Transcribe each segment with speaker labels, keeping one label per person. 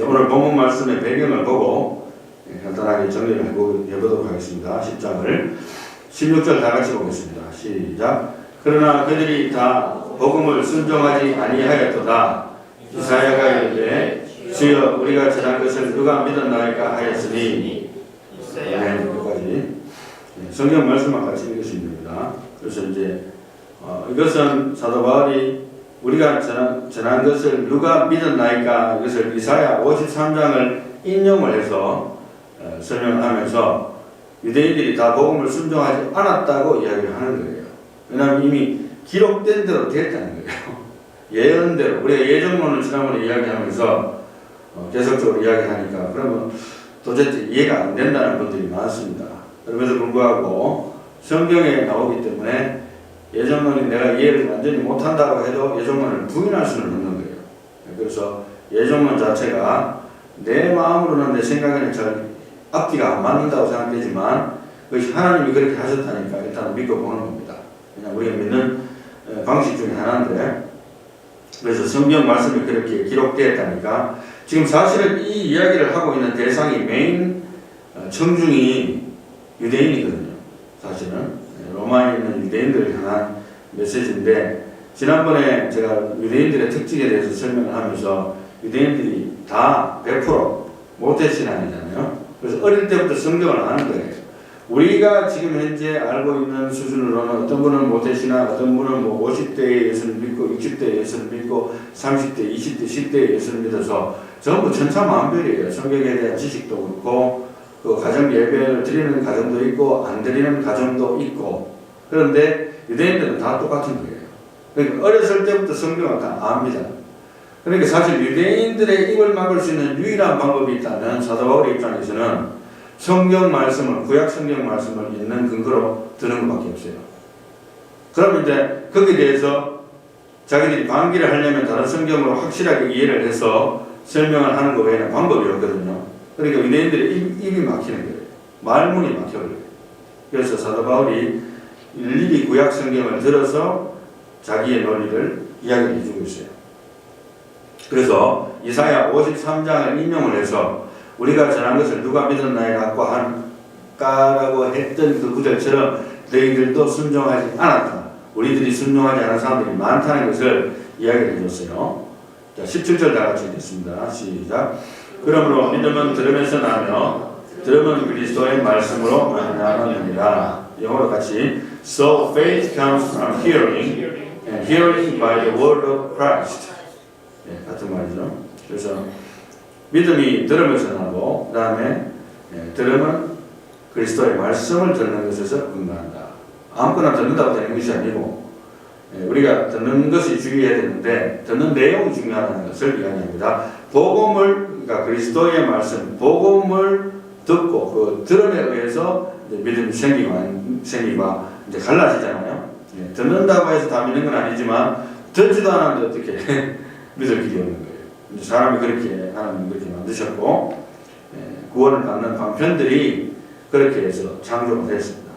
Speaker 1: 오늘 본문 말씀의 배경을 보고 간단하게 정리를 해보도록 하겠습니다. 10장을 16절 다 같이 보겠습니다. 시작. 그러나 그들이 다 복음을 순종하지 아니하였도다. 이사야가 이르되 주여 우리가 전한 것을 누가 믿었나이까 하였으니. 네, 여기까지 성경 말씀만 같이 읽으시면 됩니다. 그래서 이제 이것은 사도 바울이 우리가 전한 것을 누가 믿었나이까 이것을 이사야 53장을 인용을 해서 설명하면서 유대인들이 다 복음을 순종하지 않았다고 이야기를 하는 거예요. 왜냐하면 이미 기록된 대로 됐다는 거예요. 예언대로 우리가 예정론을 지난번에 이야기하면서 계속적으로 이야기하니까 그러면 도대체 이해가 안 된다는 분들이 많습니다. 그럼에도 불구하고 성경에 나오기 때문에 예정론이 내가 이해를 완전히 못한다고 해도 예정론을 부인할 수는 없는 거예요. 그래서 예정론 자체가 내 마음으로는 내 생각에는 잘 앞뒤가 안 맞는다고 생각되지만 그것이 하나님이 그렇게 하셨다니까 일단 믿고 보는 겁니다. 그냥 우리가 믿는 방식 중에 하나인데, 그래서 성경 말씀이 그렇게 기록되었다니까 지금 사실은 이 이야기를 하고 있는 대상이 메인 청중이 유대인이거든요. 사실은 로마에 있는 유대인들을 향한 메시지인데, 지난번에 제가 유대인들의 특징에 대해서 설명을 하면서 유대인들이 다 100% 모태신앙이잖아요. 그래서 어릴 때부터 성경을 아는 거예요. 우리가 지금 현재 알고 있는 수준으로는 어떤 분은 모태신앙, 어떤 분은 뭐 50대에 예수를 믿고 60대에 예수를 믿고 30대, 20대, 10대에 예수를 믿어서 전부 천차만별이에요. 성경에 대한 지식도 그렇고 그 가정 예배를 드리는 가정도 있고 안 드리는 가정도 있고, 그런데 유대인들은 다 똑같은 거예요. 그러니까 어렸을 때부터 성경을 다 압니다. 그러니까 사실 유대인들의 입을 막을 수 있는 유일한 방법이 있다면 사도 바울의 입장에서는 성경 말씀을, 구약 성경 말씀을 있는 근거로 드는 것밖에 없어요. 그럼 이제 거기에 대해서 자기들이 반기를 하려면 다른 성경으로 확실하게 이해를 해서 설명을 하는 것 외에는 방법이 없거든요. 그러니까 유대인들의 입이 막히는 거예요. 말문이 막혀버려요. 그래서 사도 바울이 일일이 구약 성경을 들어서 자기의 논리를 이야기해 주고 있어요. 그래서 이사야 53장을 인용을 해서 우리가 전한 것을 누가 믿었나이라고 했던 그 구절처럼 너희들도 순종하지 않았다. 우리들이 순종하지 않은 사람들이 많다는 것을 이야기해 줬어요. 자, 17절 다 같이 읽겠습니다. 시작. 그러므로 믿음은 들음에서 나며 들음은 그리스도의 말씀으로 말미암느니라. 영어로 같이 So faith comes from hearing and hearing by the word of Christ. 네, 같은 말이죠. 그래서 믿음이 들음에서 나고 그 다음에 들음은 그리스도의 말씀을 듣는 것에서 근거한다. 아무거나 듣는다고 되는 것이 아니고 우리가 듣는 것이 중요해야 되는데 듣는 내용이 중요하다는 것을 이야기합니다. 복음을, 그러니까 그리스도의 말씀, 복음을 듣고 그 들음에 의해서 믿음이 생기가 이제 갈라지잖아요. 듣는다고 해서 다 믿는 건 아니지만 듣지도 않았는데 어떻게 믿을 길이 없는 거예요. 이제 사람이 그렇게 하나님 그렇게 만드셨고 구원을 받는 방편들이 그렇게 해서 창조가 됐습니다.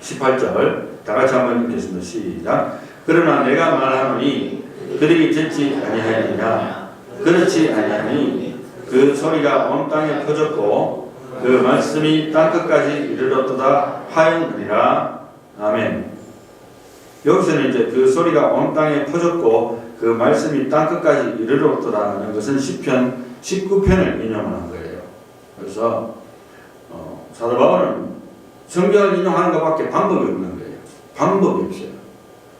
Speaker 1: 18절 다 같이 한번 읽겠습니다. 시작. 그러나 내가 말하노니 그들이 듣지 아니하느냐. 그렇지 아니하니 그 소리가 온 땅에 퍼졌고 그 말씀이 땅끝까지 이르렀도다 하였느니라. 아멘. 여기서는 이제 그 소리가 온 땅에 퍼졌고 그 말씀이 땅끝까지 이르렀더라는 것은 시편 19편을 인용한 거예요. 그래서 사도 바울은 성경을 인용하는 것밖에 방법이 없는 거예요. 방법이 없어요.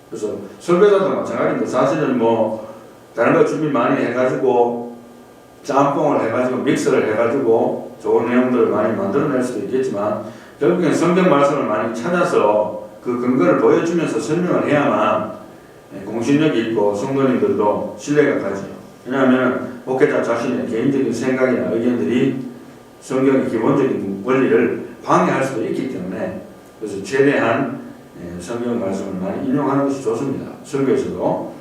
Speaker 1: 그래서 설교자도 마찬가지인데 사실은 뭐 다른 거 준비 많이 해가지고 짬뽕을 해가지고 믹서를 해가지고 좋은 내용들을 많이 만들어낼 수도 있겠지만 결국엔 성경 말씀을 많이 찾아서 그 근거를 보여주면서 설명을 해야만 공신력이 있고 성도님들도 신뢰가 가죠. 왜냐하면 목회자 자신의 개인적인 생각이나 의견들이 성경의 기본적인 원리를 방해할 수도 있기 때문에 그래서 최대한 성경 말씀을 많이 인용하는 것이 좋습니다. 설교에서도.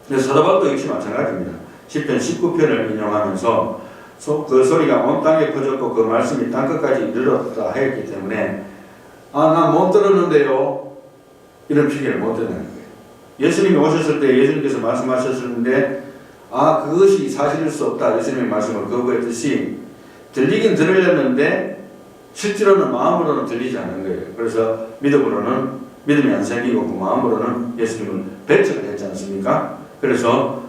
Speaker 1: 그래서 사도 바울도 역시 마찬가지입니다. 시편 19편을 인용하면서 그 소리가 온 땅에 퍼졌고 그 말씀이 땅끝까지 이르렀다 했기 때문에 나 못 들었는데요. 이런 핑계를 못 대는 거예요. 예수님이 오셨을 때 예수님께서 말씀하셨는데 그것이 사실일 수 없다. 예수님의 말씀을 거부했듯이 들리긴 들으려는데 실제로는 마음으로는 들리지 않는 거예요. 그래서 믿음이 안 생기고 그 마음으로는 예수님을 배척을 했지 않습니까? 그래서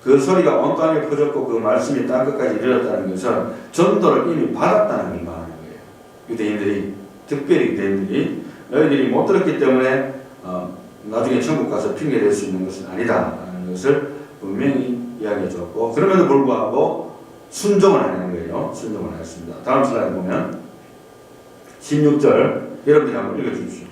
Speaker 1: 그 소리가 온 땅에 퍼졌고 그 말씀이 땅끝까지 이르렀다는 것은 전도를 이미 받았다는 걸 말하는 거예요. 유대인들이, 특별히 유대인들이 너희들이 못 들었기 때문에 나중에 천국 가서 핑계댈 수 있는 것은 아니다라는 것을 분명히 이야기해 줬고, 그럼에도 불구하고 순종을 안 하는 거예요. 순종을 안 했습니다. 다음 슬라이드 보면 16절 여러분들이 한번 읽어주십시오.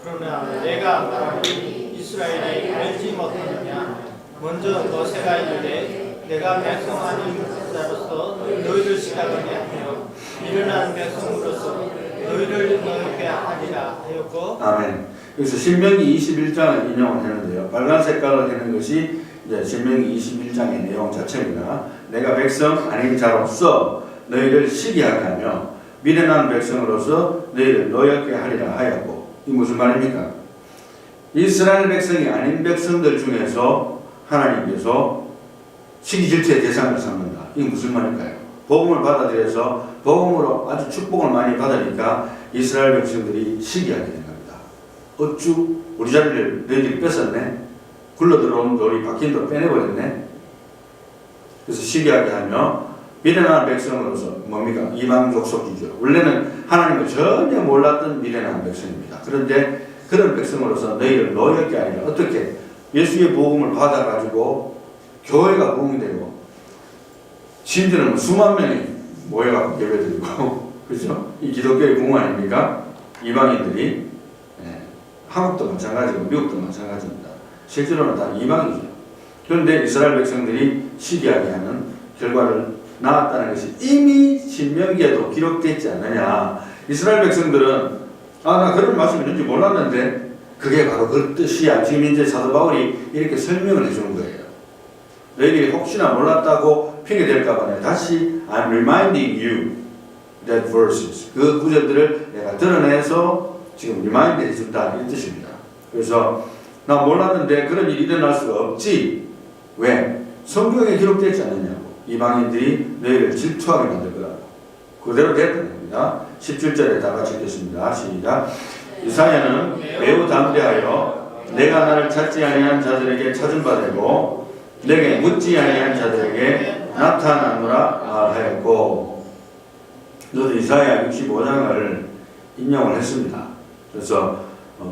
Speaker 2: 그러나 내가 이스라엘이 알지 못하느냐 먼저 모세가 이르되 내가 백성 아닌 자로서 너희를 시작하게 하며 미련한 백성으로서 너희를 너희에게 하리라 하였고.
Speaker 1: 아멘. 여기서 신명기 21장을 인용을 했는데요. 빨간 색깔로 하는 것이 이제 신명기 21장의 내용 자체입니다. 내가 백성 아닌 자로서 너희를 시기하게 하며 미련한 백성으로서 너희를 노엽게 하리라 하였고. 이 무슨 말입니까? 이스라엘 백성이 아닌 백성들 중에서 하나님께서 시기 질투의 대상을 삼는다. 이게 무슨 말일까요? 복음을 받아들여서 복음으로 아주 축복을 많이 받으니까 이스라엘 백성들이 시기하게 된 겁니다. 어쭈 우리 자리를 너희들이 뺏었네. 굴러들어온 돌이 박힌 돌 빼내버렸네. 그래서 시기하게 하며 미련한 백성으로서 뭡니까? 이방 족속이죠. 원래는 하나님을 전혀 몰랐던 미련한 백성입니다. 그런데 그런 백성으로서 너희를 노엽게 하리라. 어떻게? 예수의 복음을 받아가지고 교회가 부흥이 되고 심지어는 수만 명이 모여갖고 예배드리고 그렇죠? 이 기독교의 부흥 아닙니까? 이방인들이 한국도 마찬가지고 미국도 마찬가지입니다. 실제로는 다 이방이죠. 그런데 이스라엘 백성들이 시기하게 하는 결과를 낳았다는 것이 이미 신명기에도 기록되지 않느냐. 이스라엘 백성들은 나 그런 말씀이 있는지 몰랐는데 그게 바로 그 뜻이야. 지금 이제 사도 바울이 이렇게 설명을 해주는 거예요. 너희들이 혹시나 몰랐다고 핑계댈까봐 다시 I'm reminding you that verses. 그 구절들을 내가 드러내서 지금 리마인드 해준다 이 뜻입니다. 그래서 나 몰랐는데 그런 일이 일어날 수가 없지. 왜? 성경에 기록되지 않느냐고. 이방인들이 너희를 질투하게 만들 거라고. 그대로 됐다는 겁니다. 17절에 다 같이 읽겠습니다. 시작. 이사야는 매우 담대하여 내가 나를 찾지 아니한 자들에게 찾은 바 되고 내게 묻지 아니한 자들에게 나타나노라 하였고. 저도 이사야 65장을 인용을 했습니다. 그래서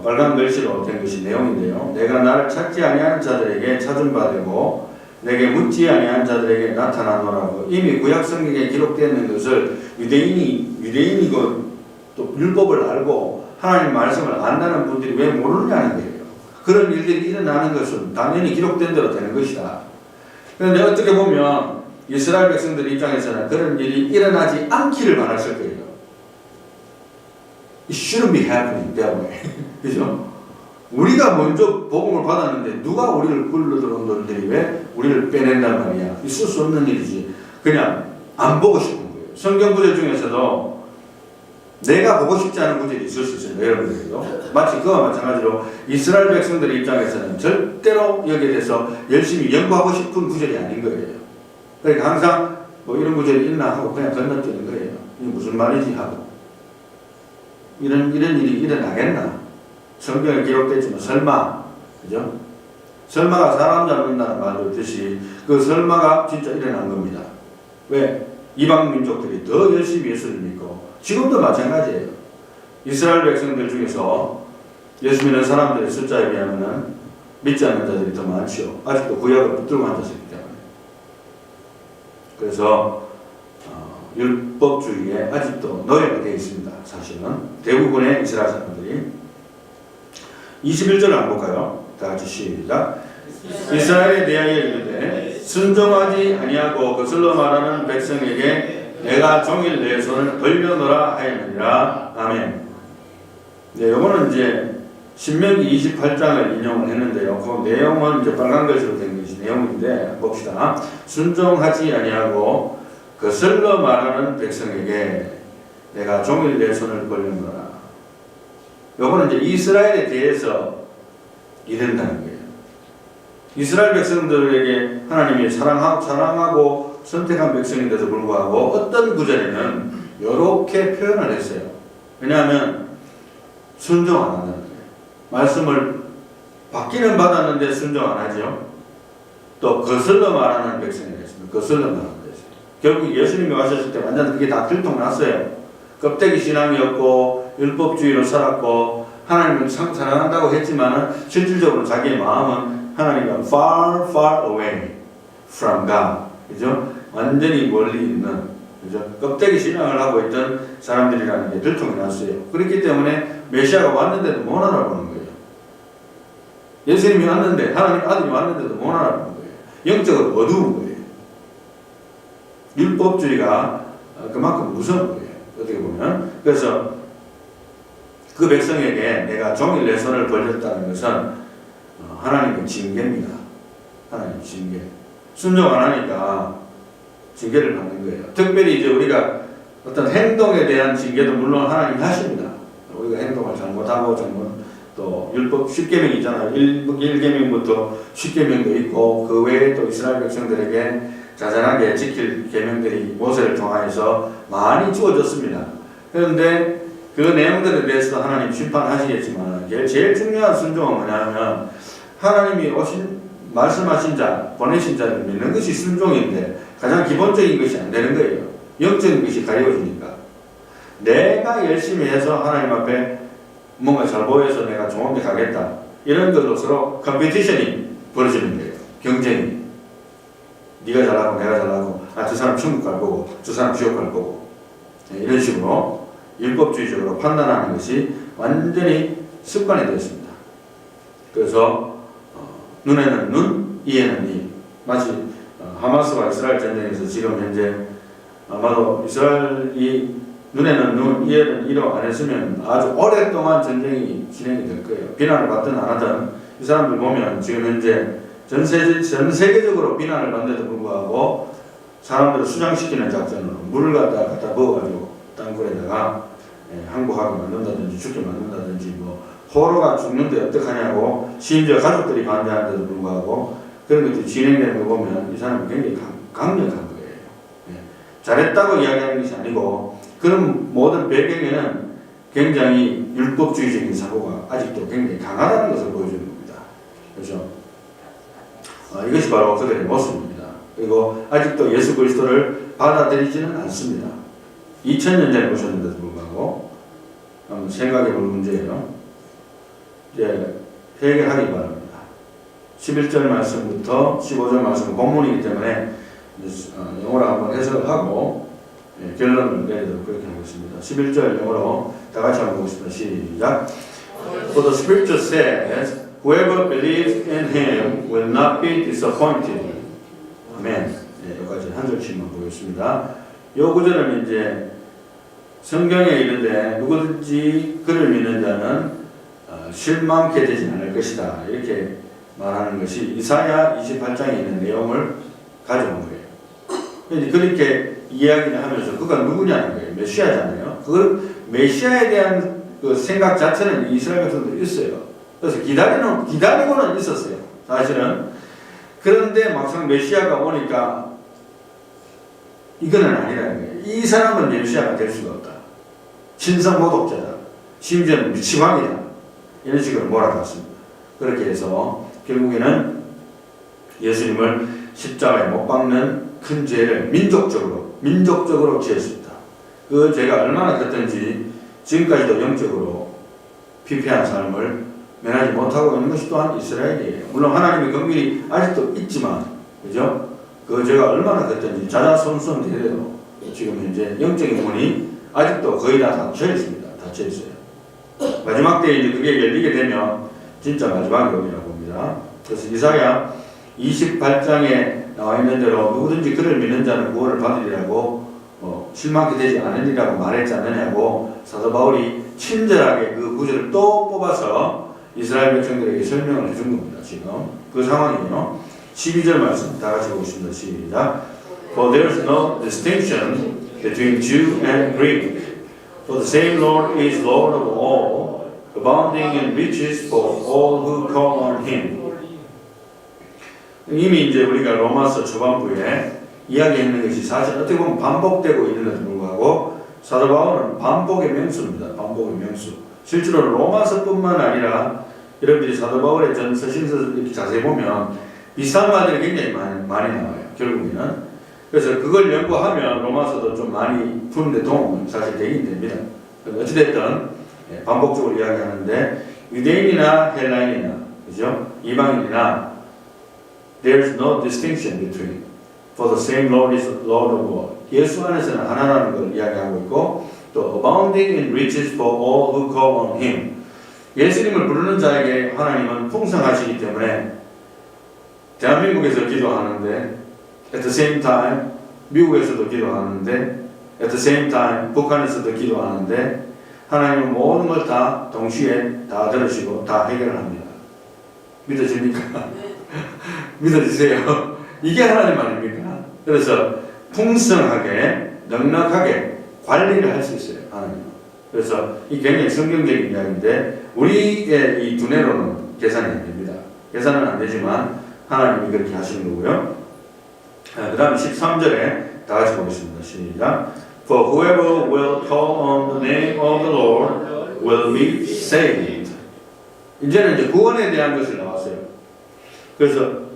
Speaker 1: 빨간 글씨로 된 것이 내용인데요. 내가 나를 찾지 아니한 자들에게 찾은 바 되고 내게 묻지 아니한 자들에게 나타나노라고. 이미 구약 성경에 기록되어 있는 것을 유대인이고 또 율법을 알고 하나님 말씀을 안다는 분들이 왜 모르느냐는 거예요. 그런 일들이 일어나는 것은 당연히 기록된 대로 되는 것이다. 그런데 어떻게 보면 이스라엘 백성들 입장에서는 그런 일이 일어나지 않기를 바랐을 거예요. It shouldn't be happening that way. 그죠? 우리가 먼저 복음을 받았는데 누가 우리를 굴러들어온 놈들이 왜 우리를 빼낸단 말이야. 있을 수 없는 일이지. 그냥 안 보고 싶은 거예요. 성경 구절 중에서도 내가 보고 싶지 않은 구절이 있을 수 있어요. 여러분들도 마치 그와 마찬가지로 이스라엘 백성들 입장에서는 절대로 여기에 대해서 열심히 연구하고 싶은 구절이 아닌 거예요. 그러니까 항상 뭐 이런 구절이 있나 하고 그냥 건너뛰는 거예요. 이게 무슨 말이지 하고 이런 일이 일어나겠나? 성경에 기록됐지만 설마, 그죠? 설마가 사람 잡는다는 말도 있듯이 그 설마가 진짜 일어난 겁니다. 왜? 이방 민족들이 더 열심히 예수를 믿고 지금도 마찬가지예요. 이스라엘 백성들 중에서 예수 믿는 사람들의 숫자에 비하면 믿지 않는 자들이 더 많죠. 아직도 구약을 붙들고 앉았기 때문에. 그래서 율법주의에 아직도 노예가 되어 있습니다. 사실은 대부분의 이스라엘 사람들이. 21절을 한번 볼까요? 다 같이 시작. 이스라엘에 대하여 이르되 순종하지 아니하고 거슬러 말하는 백성에게 내가 종일 내 손을 벌려놓으라 하였느니라. 아멘. 네, 이거는 이제 신명기 28장을 인용을 했는데요. 그 내용은 이제 빨간 글씨로 된 것이 내용인데 봅시다. 순종하지 아니하고 거슬러 말하는 백성에게 내가 종일 내 손을 벌려놓으라. 요거는 이제 이스라엘에 대해서 이른다는 거예요. 이스라엘 백성들에게 하나님이 사랑하고 선택한 백성인데도 불구하고 어떤 구절에는 이렇게 표현을 했어요. 왜냐하면 순종 안 한다는 거예요. 말씀을 받기는 받았는데 순종 안 하죠. 또 거슬러 말하는 백성이 있습니다. 거슬러 말하는 백성. 결국 예수님이 와셨을 때 완전 그게 다 들통났어요. 껍데기 신앙이었고 율법주의로 살았고 하나님을 참 사랑한다고 했지만 실질적으로 자기의 마음은 하나님과 far, far away from God. 그죠? 완전히 멀리 있는, 그죠? 껍데기 신앙을 하고 있던 사람들이라는 게 들통이 났어요. 그렇기 때문에 메시아가 왔는데도 못 알아보는 거예요. 예수님이 왔는데, 하나님 아들이 왔는데도 못 알아보는 거예요. 영적으로 어두운 거예요. 율법주의가 그만큼 무서운 거예요. 어떻게 보면. 그래서 그 백성에게 내가 종일 내 손을 벌렸다는 것은 하나님의 징계입니다. 하나님 징계. 순종 안 하니까 징계를 받는 거예요. 특별히 이제 우리가 어떤 행동에 대한 징계도 물론 하나님이 하십니다. 우리가 행동을 잘못하고 또 율법 10계명이 있잖아요. 1계명부터 10계명도 있고 그 외에 또 이스라엘 백성들에게 자잘하게 지킬 계명들이 모세를 통하여서 많이 주어졌습니다. 그런데 그 내용들에 대해서 하나님 심판하시겠지만 제일 중요한 순종은 뭐냐면 하나님이 말씀하신 자, 보내신 자를 믿는 것이 순종인데 가장 기본적인 것이 안 되는 거예요. 영적인 것이 가려워지니까. 내가 열심히 해서 하나님 앞에 뭔가 잘 보여서 내가 좋은 데 가겠다. 이런 것으로 서로 컴피티션이 벌어지는 거예요. 경쟁이. 네가 잘하고 내가 잘하고 저 사람 천국 갈 거고 저 사람 지옥 갈 거고 이런 식으로 율법주의적으로 판단하는 것이 완전히 습관이 되었습니다. 그래서 눈에는 눈, 이에는 이. 마치 하마스와 이스라엘 전쟁에서 지금 현재 아마도 이스라엘이 눈에는 눈, 이에는 이로 안 했으면 아주 오랫동안 전쟁이 진행이 될 거예요. 비난을 받든 안 하든 이 사람들 보면 지금 현재 전 세계적으로 비난을 받는데도 불구하고 사람들을 수장시키는 작전으로 물을 갖다 부어가지고 땅굴에다가 항복하게 만든다든지 죽게 만든다든지 포로가 죽는데 어떡하냐고 심지어 가족들이 반대하는데도 불구하고 그런 것들이 진행되는 거 보면 이 사람이 굉장히 강력한 거예요. 잘했다고 이야기하는 것이 아니고 그런 모든 배경에는 굉장히 율법주의적인 사고가 아직도 굉장히 강하다는 것을 보여주는 겁니다. 그렇죠? 이것이 바로 그들의 모습입니다. 그리고 아직도 예수 그리스도를 받아들이지는 않습니다. 2000년 전에 오셨는데도 불구하고 한번 생각해 볼 문제예요. 이제 해결하기 바랍니다. 11절 말씀부터 15절 말씀은 본문이기 때문에 영어로 한번 해석을 하고 결론을 내리도록 그렇게 하겠습니다. 11절 영어로 다 같이 한번 보겠습니다. 시작. For the scripture says, whoever believes in him will not be disappointed. 아멘. 여기까지 한 절씩만 보겠습니다. 이 구절은 이제 성경에 이르되 누구든지 그를 믿는 자는 실망케 되지 않을 것이다. 이렇게 말하는 것이 이사야 28장에 있는 내용을 가져온 거예요. 그렇게 이야기를 하면서 그가 누구냐는 거예요. 메시아잖아요. 그걸 메시아에 대한 그 생각 자체는 이스라엘 백성들이 있어요. 그래서 기다리고는 있었어요. 사실은. 그런데 막상 메시아가 오니까 이거는 아니라는 거예요. 이 사람은 메시아가 될 수가 없다. 신성 모독자다. 심지어는 미치광이다. 이런 식으로 몰아갔습니다. 그렇게 해서 결국에는 예수님을 십자가에 못 박는 큰 죄를 민족적으로 지었습니다. 그 죄가 얼마나 컸던지 지금까지도 영적으로 피폐한 삶을 면하지 못하고 있는 것이 또한 이스라엘이에요. 물론 하나님의 긍휼이 아직도 있지만, 그죠? 그 죄가 얼마나 컸던지 자자손손 대대로 지금 현재 영적인 문이 아직도 거의 다 닫혀 있습니다. 닫혀 있어요. 마지막 때에 이제 그게 열리게 되면 진짜 마지막이 오리라고 봅니다. 그래서 이사야 28장에 나와 있는 대로 누구든지 그를 믿는 자는 구원을 받으리라고 실망케 되지 않으리라고 말했지 않느냐고 사도 바울이 친절하게 그 구절을 또 뽑아서 이스라엘 백성들에게 설명을 해준 겁니다. 지금 그 상황이에요. 12절 말씀 다 같이 보겠습니다. 시작. For there is no distinction between Jew and Greek. For the same Lord is Lord of all, abounding in riches for all who call on Him. 이미 이제 우리가 로마서 초반부에 이야기했는 것이 사실 어떻게 보면 반복되고 있는데도 불구하고 사도 바울은 반복의 명수입니다. 반복의 명수. 실제로 로마서뿐만 아니라 여러분들이 사도 바울의 전 서신서를 이렇게 자세히 보면 비슷한 말들이 굉장히 많이 나와요. 결국에는. 그래서 그걸 연구하면 로마서도 좀 많이 푸는데 도움이 사실 되긴 됩니다. 어찌됐든 반복적으로 이야기하는데 유대인이나 헬라인이나 그죠? 이방인이나 there's no distinction between for the same Lord is Lord of all. 예수 안에서는 하나라는 걸 이야기하고 있고 또 abounding in riches for all who call on him. 예수님을 부르는 자에게 하나님은 풍성하시기 때문에 대한민국에서 기도하는데 at the same time 미국에서도 기도하는데 at the same time 북한에서도 기도하는데 하나님은 모든 걸 다 동시에 다 들으시고 다 해결합니다. 믿어집니까? 믿어지세요? 이게 하나님 아닙니까? 그래서 풍성하게 넉넉하게 관리를 할 수 있어요. 하나님. 그래서 이 굉장히 성경적인 이야기인데 우리의 이 두뇌로는 계산이 안 됩니다. 계산은 안 되지만 하나님이 그렇게 하시는 거고요. 그 다음에 13절에 다 같이 보겠습니다. 시작. For whoever will call on the name of the Lord will be saved. 이제는 이제 구원에 대한 것이 나왔어요. 그래서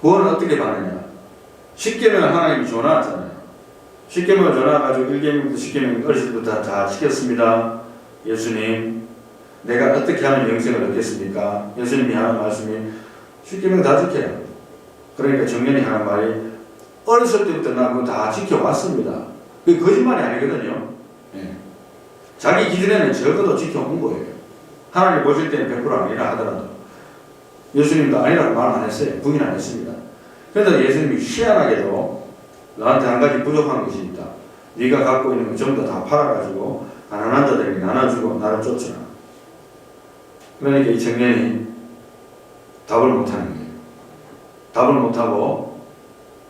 Speaker 1: 구원은 어떻게 받느냐? 10계명을 하나님이 줘놨잖아요. 10계명을 줘놔가지고 1계명부터 10계명 어렸을 때부터 다 시켰습니다. 예수님, 내가 어떻게 하면 영생을 얻겠습니까? 예수님이 하는 말씀이 10계명 다 지켜요. 그러니까 정년이 하는 말이 어렸을 때부터 나 그거 다 지켜왔습니다. 그게 거짓말이 아니거든요. 네. 자기 기준에는 적어도 지켜온 거예요. 하나님 보실 때는 100% 아니라 하더라도 예수님도 아니라고 말 안 했어요. 부인 안 했습니다. 그런데 예수님이 희한하게도 너한테 한 가지 부족한 것이 있다. 네가 갖고 있는 거 전부 다 팔아가지고 가난한 자들에게 나눠주고 나를 쫓으라. 그러니까 이 청년이 답을 못하는 거예요. 답을 못하고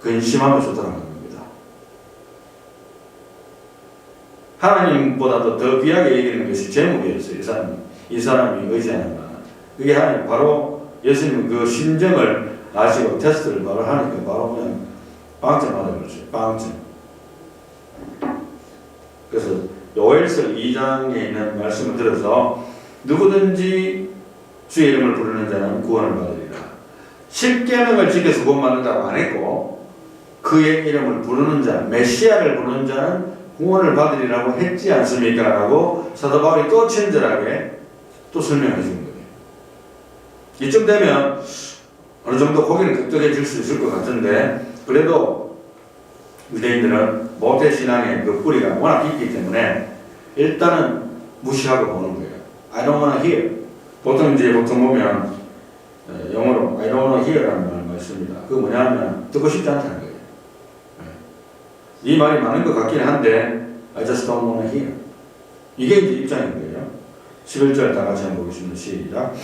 Speaker 1: 근심하면서 돌아가는 겁니다. 하나님보다도 더 귀하게 여기는 것이 제목이었어요. 이 사람이 의지하는 바는. 그게 하나님 바로 예수님은 그 심정을 아시고 테스트를 바로 하니까 바로 그냥 빵점 받아버렸어요. 빵점. 그래서 요엘서 2장에 있는 말씀을 들어서 누구든지 주의 이름을 부르는 자는 구원을 받으리라. 10계명을 지켜서 구원받는다고 안 했고 그의 이름을 부르는 자, 메시아를 부르는 자는 구원을 받으리라고 했지 않습니까? 라고 사도 바울이 또 친절하게 또 설명해 주는 거예요. 이쯤 되면 어느 정도 고개는 끄덕해질 수 있을 것 같은데 그래도 유대인들은 모태신앙의 그 뿌리가 워낙 깊기 때문에 일단은 무시하고 보는 거예요. I don't want to hear. 보통 보면 영어로 I don't want to hear라는 말을 씁니다. 그거 뭐냐면 듣고 싶지 않다는 거예요. 이 말이 맞는 것 같긴 한데 I just don't want to hear. 이게 이제 입장인 거예요. 11절 다 같이 한번 보겠습니다. 시작.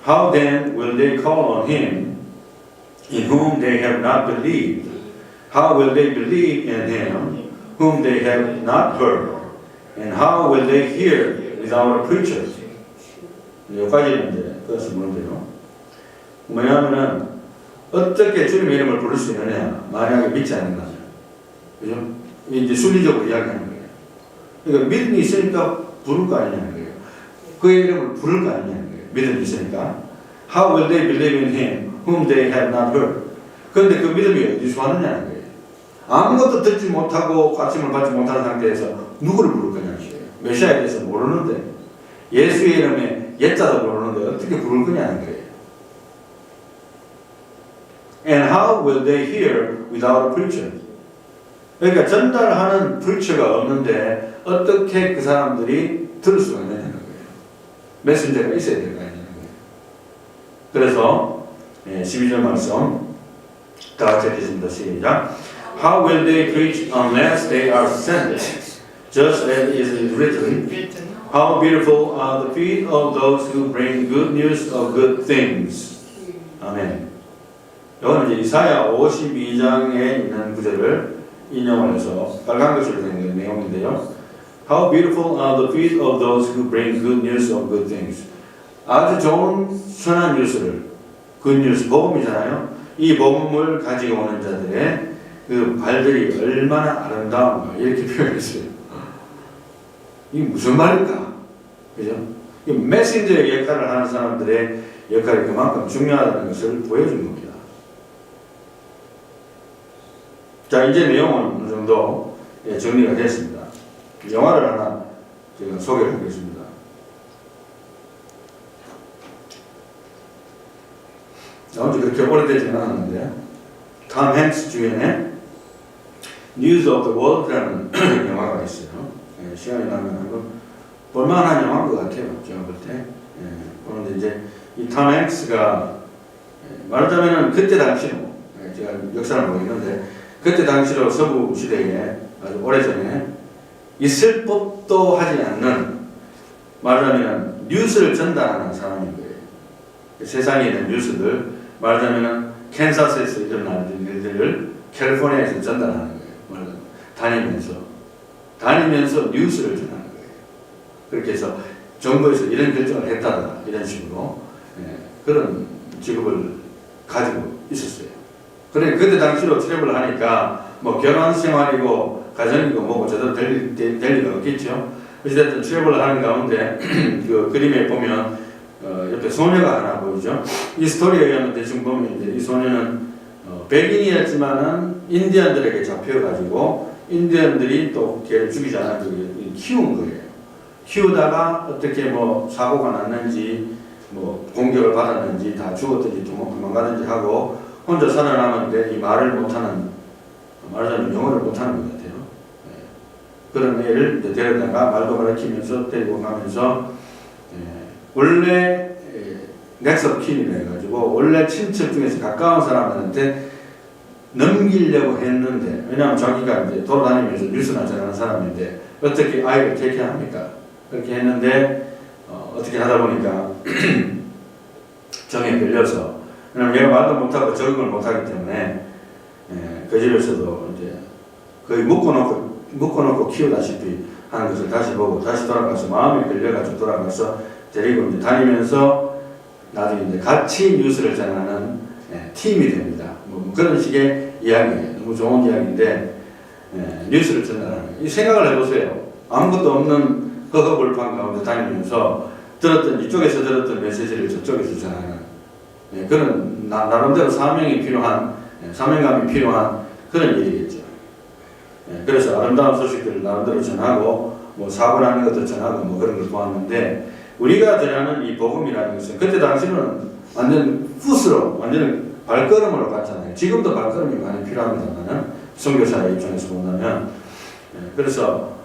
Speaker 1: How then will they call on him in whom they have not believed? How will they believe in him whom they have not heard? And how will they hear without a preacher? 여기까지는 이제 그것을 보는데요. 뭐냐면은 어떻게 주님의 이름을 부를 수 있느냐? 만약에 믿지 않는다. 그죠? 이제 순리적으로 이야기하는 거예요. 그러니까 믿음이 있으니까 부를 거 아니냐는 거예요. 그의 이름을 부를 거 아니냐는 거예요. 믿음이 있으니까. How will they believe in him whom they have not heard? 그런데 그 믿음이 어디서 왔느냐는 거예요. 아무것도 듣지 못하고 가르침을 받지 못한 상태에서 누구를 부를 거냐는 거예요. 메시아에 대해서 모르는데 예수의 이름에 옛자도 모르는데 어떻게 부를 거냐는 거예요. And how will they hear without a preacher? 그러니까 전달하는 preacher가 없는데 어떻게 그 사람들이 들을 수가 있느냐는 거예요. 메신저가 있어야 될 거 아니냐는 거예요. 그래서 12절 말씀 다 같이 읽겠습니다. 시작. How will they preach unless they are sent? Just as it is written, how beautiful are the feet of those who bring good news of good things. 아멘. 이거는 이제 이사야 52장에 있는 구절을 인용을 해서 빨간 글씨로 된 내용인데요. How beautiful are the feet of those who bring good news of good things. 아주 좋은 선한 뉴스를, good news, 복음이잖아요. 이 복음을 가지고 오는 자들의 그 발들이 얼마나 아름다운가 이렇게 표현했어요. 이게 무슨 말일까? 그죠? 이 메신저의 역할을 하는 사람들의 역할이 그만큼 중요하다는 것을 보여준 겁니다. 자, 이제 내용은 어느 정도 정리가 됐습니다. 영화를 하나 제가 소개를 하겠습니다. 나온 지 그렇게 오래되지는 않았는데 톰 행스 주연의 News of the World라는 영화가 있어요. 시간이 나면 한번 볼만한 영화인 것 같아요. 제가 볼 때. 그런데 이제 이 톰 행스가 말하자면은 그때 당시로 제가 역사를 모르겠는데 그때 당시로 서부 시대에 아주 오래전에 있을 법도 하지 않는 말하자면 뉴스를 전달하는 사람인 거예요. 세상에 있는 뉴스들 말하자면 캔사스에서 일어나는 일들을 캘리포니아에서 전달하는 거예요. 다니면서 뉴스를 전하는 거예요. 그렇게 해서 정부에서 이런 결정을 했다더라 이런 식으로 그런 직업을 가지고 있었어요. 그래 그때 당시로 트래블을 하니까 뭐 결혼 생활이고 가정이고 뭐고 제대로 될 리가 없겠죠. 어쨌든 트래블을 하는 가운데 그 그림에 보면 옆에 소녀가 하나 보이죠. 이 스토리에 의하면 대충 보면 이제 이 소녀는 백인이었지만은 인디언들에게 잡혀가지고 인디언들이 또 걔를 죽이지 않아도 키운 거예요. 키우다가 어떻게 뭐 사고가 났는지 뭐 공격을 받았는지 다 죽었든지 도망가든지 하고 혼자 살아남았는데 이 말을 못하는 말하자면 영어를 못하는 것 같아요. 그런 애를 데려다가 말도 가르치면서 데리고 가면서 원래 넥서 킨이라 해가지고 원래 친척 중에서 가까운 사람들한테 넘기려고 했는데 왜냐하면 자기가 이제 돌아다니면서 뉴스나 전하는 사람인데 어떻게 아이를 택해합니까? 그렇게 했는데 어떻게 하다 보니까 정에 걸려서 왜냐하면 얘가 말도 못하고 적응을 못하기 때문에 그 집에서도 이제 거의 묶어놓고 키우다시피 하는 것을 다시 보고 다시 돌아가서 마음에 걸려가지고 돌아가서 데리고 이제 다니면서 나중에 이제 같이 뉴스를 전하는 팀이 됩니다. 뭐 그런 식의 이야기예요. 너무 좋은 이야기인데 뉴스를 전하는 이 생각을 해보세요. 아무것도 없는 허허벌판 가운데 다니면서 이쪽에서 들었던 메시지를 저쪽에서 전하는 그런 나름대로 사명감이 필요한 그런 일이겠죠. 그래서 아름다운 소식들을 나름대로 전하고 뭐 사고 나는 것도 전하고 뭐 그런 걸 보았는데 우리가 전하는 이 복음이라는 것은 그때 당시는 완전 완전 발걸음으로 갔잖아요. 지금도 발걸음이 많이 필요합니다만 선교사의 입장에서 본다면 그래서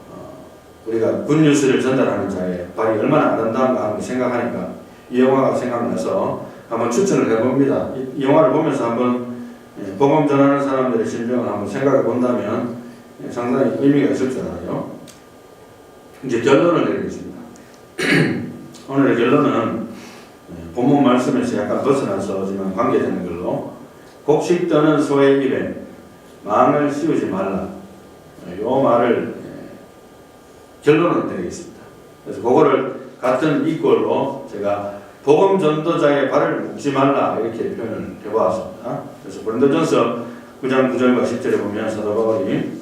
Speaker 1: 우리가 굿뉴스를 전달하는 자의 발이 얼마나 아름다운가 하는 걸 생각하니까 이 영화가 생각나서 한번 추천을 해봅니다. 이 영화를 보면서 한번 복음 전하는 사람들의 심정을 한번 생각해 본다면 상당히 의미가 있을 줄 알아요. 이제 결론을 내리겠습니다. 오늘의 결론은 본문 말씀에서 약간 벗어나서지만 관계되는 걸로 곡식 떠는 소의 입에 망을 씌우지 말라. 이 말을 결론을 내리겠습니다. 그래서 그거를 같은 이꼴로 제가 복음 전도자의 발을 묶지 말라 이렇게 표현을 해보았습니다. 그래서 고린도전서 9장 9절과 10절에 보면 사도 바울이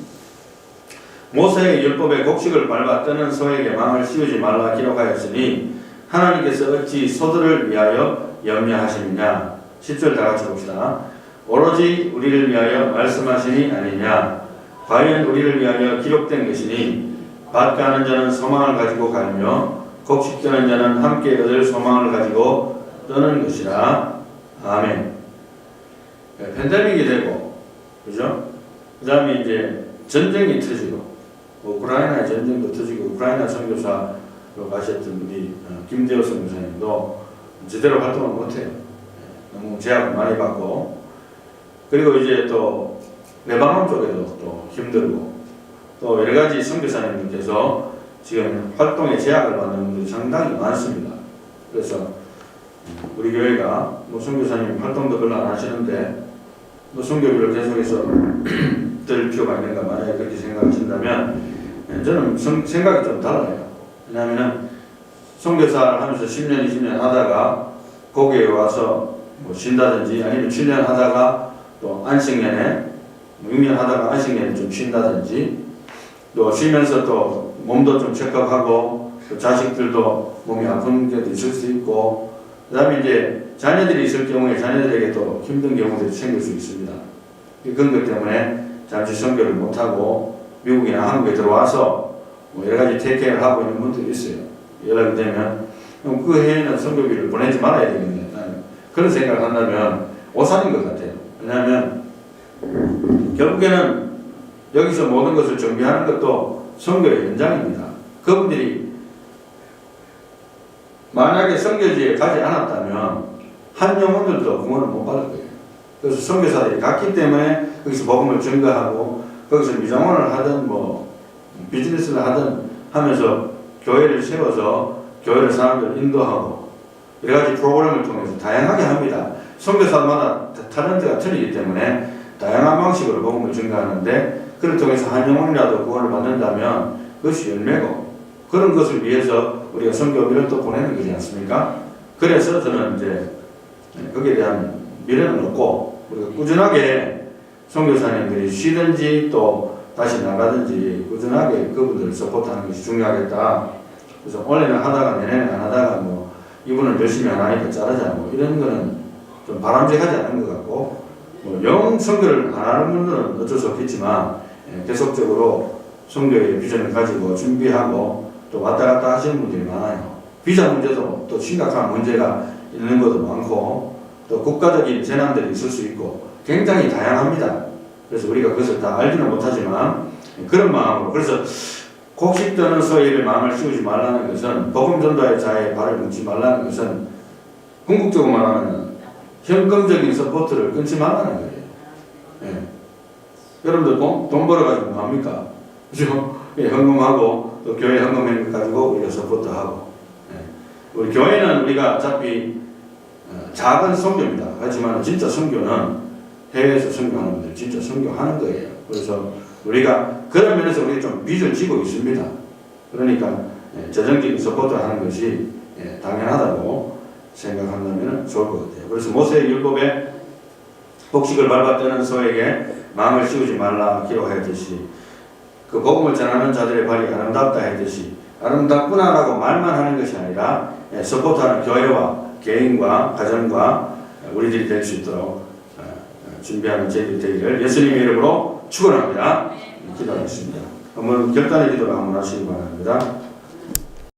Speaker 1: 모세의 율법에 곡식을 밟아 뜨는 소에게 망을 씌우지 말라 기록하였으니 하나님께서 어찌 소들을 위하여 염려하시느냐. 10절 다 같이 봅시다. 오로지 우리를 위하여 말씀하시니 아니냐. 과연 우리를 위하여 기록된 것이니 밭 가는 자는 소망을 가지고 갈며 곡식 떠는 자는 함께 얻을 소망을 가지고 떠는 것이라. 아멘. 팬데믹이 되고 그죠? 그 다음에 이제 전쟁이 터지고 우크라이나 전쟁도 터지고 우크라이나 선교사로 가셨던 우리 김대호 선교사님도 제대로 활동을 못해요. 너무 제약을 많이 받고 그리고 이제 또 레바논 쪽에도 또 힘들고 또 여러가지 선교사님들께서 지금 활동에 제약을 받는 분들이 상당히 많습니다. 그래서 우리 교회가 뭐 선교사님 활동도 별로 안 하시는데 뭐 선교비를 계속해서 들 필요가 있는가 만약에 그렇게 생각하신다면 저는 생각이 좀 달라요. 왜냐하면 선교사를 하면서 10년, 20년 하다가 거기에 와서 뭐 쉰다든지 아니면 7년 하다가 또 안식년에 6년 하다가 안식년에 좀 쉰다든지 또 쉬면서 또 몸도 좀 체크하고 또 자식들도 몸이 아픈 게도 있을 수 있고 그 다음에 이제 자녀들이 있을 경우에 자녀들에게 또 힘든 경우들이 생길 수 있습니다. 그런 것 때문에 잠시 선교를 못하고 미국이나 한국에 들어와서 뭐 여러 가지 테이크케어를 하고 있는 분들이 있어요. 연락이 되면 그 해에는 선교비를 보내지 말아야 되겠네. 나는 그런 생각을 한다면 오산인 것 같아요. 왜냐하면 결국에는 여기서 모든 것을 정비하는 것도 선교의 연장입니다. 그분들이 만약에 선교지에 가지 않았다면 한 영혼들도 구원을 못 받을 거예요. 그래서 선교사들이 갔기 때문에 거기서 복음을 증거하고 거기서 미장원을 하든 뭐 비즈니스를 하든 하면서 교회를 세워서 교회를 사람들을 인도하고 여러 가지 프로그램을 통해서 다양하게 합니다. 선교사마다 탤런트가 틀리기 때문에 다양한 방식으로 복음을 증거하는데 그를 통해서 한 영혼이라도 구원을 받는다면 그것이 열매고 그런 것을 위해서 우리가 선교비를 또 보내는 거지 않습니까? 그래서 저는 이제 거기에 대한 미련은 없고 우리가 꾸준하게 선교사님들이 쉬든지 또 다시 나가든지 꾸준하게 그분들을 서포트하는 것이 중요하겠다. 그래서 올해는 하다가 내년에 안 하다가 뭐 이분은 열심히 안 하니까 자르자 뭐 이런 거는 좀 바람직하지 않은 것 같고 뭐 영 선교를 안 하는 분들은 어쩔 수 없겠지만 계속적으로 선교의 비전을 가지고 준비하고 또 왔다 갔다 하시는 분들이 많아요. 비자 문제도 또 심각한 문제가 있는 것도 많고 또 국가적인 재난들이 있을 수 있고 굉장히 다양합니다. 그래서 우리가 그것을 다 알지는 못하지만 그런 마음으로 그래서 곡식 떠는 소위를 마음을 씌우지 말라는 것은 복음 전도의 자에 발을 묻지 말라는 것은 궁극적으로 말하면 현금적인 서포트를 끊지 말라는 거예요. 예. 여러분들 돈 벌어가지고 뭐 합니까? 그죠? 예, 헌금하고 또 교회 헌금을 가지고 우리가 서포트하고 예. 우리 교회는 우리가 어차피 작은 선교입니다. 하지만 진짜 선교는 해외에서 선교하는 분들 진짜 선교하는 거예요. 그래서 우리가 그런 면에서 우리가 좀 빚을 지고 있습니다. 그러니까 재정적인 서포트를 하는 것이 당연하다고 생각한다면 좋을 것 같아요. 그래서 모세의 율법에 곡식을 밟아떼는 소에게 마음을 씌우지 말라 기록하였듯이 그 복음을 전하는 자들의 발이 아름답다 했듯이 아름답구나라고 말만 하는 것이 아니라 서포트하는 교회와 개인과 가정과 우리들이 될 수 있도록 준비하는 저희들이 되기를 예수님의 이름으로 축원합니다. 기도하겠습니다. 한번 결단의 기도를 한번 하시기 바랍니다.